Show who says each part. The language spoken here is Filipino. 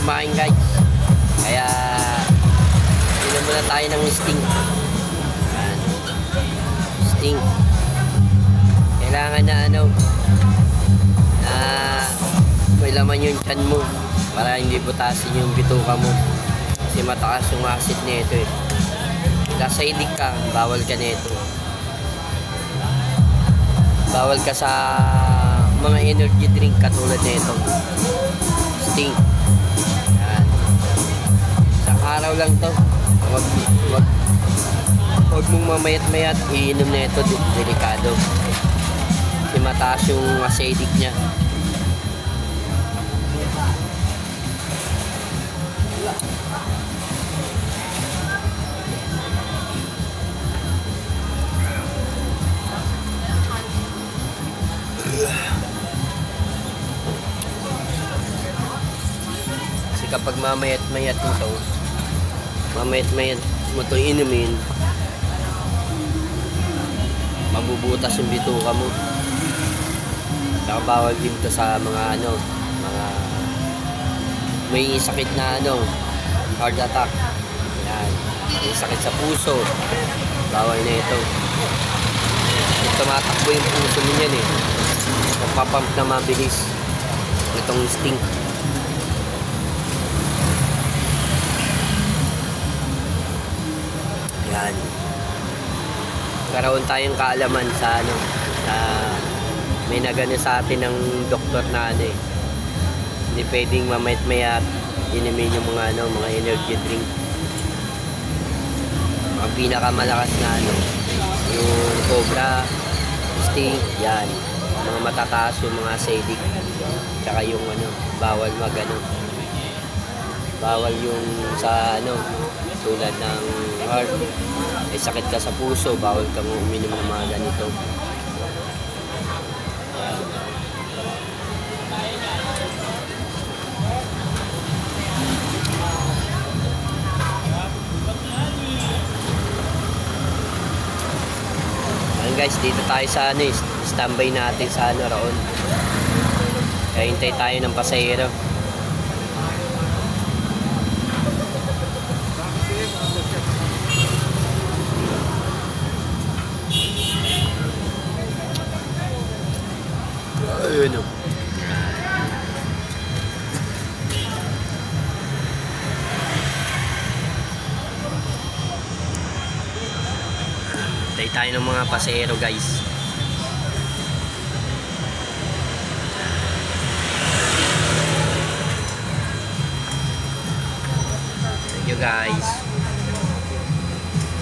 Speaker 1: kumain guys. Kaya inom muna tayo ng Sting. Yan. Sting. Kailangan na may laman yung tiyan mo para hindi butasin yung bituka mo. Kasi mataas yung acid nito eh. Acidic ka, bawal ka nito. Bawal ka sa mga energy drink katulad nito. Sting. Yan. Isang araw lang to. Huwag mong mamayat-mayat iinom na ito, delikado. Kasi mataas yung acidic niya. Kasi kapag mamayat-mayat mo ito, mamayat-mayat mo ito inumin, mabubutas yung bituka mo. Saka bawal din ito sa mga mga may sakit na heart attack. Yan. May sakit sa puso, bawal na ito. Tumatakbo yung puso niyan eh. Magpapump na mabilis itong Sting. Yan. Karoon tayong kaalaman sa may nagano sa atin ng doktor na hindi pwedeng mamayat-mayat inumin yung mga mga energy drink. Ang pinakamalakas na yung Cobra, Sting, yan. Mga matataas yung mga acidic. Tsaka yung bawal bawal yung sa tulad ng heart. May sakit ka sa puso, bawal kang uminom ng mga ganito. Guys, dito tayo sa standby natin sa roon. Kaya hintay tayo ng pasahero. Ayun o. Tayo ng mga pasahero guys. Thank you guys.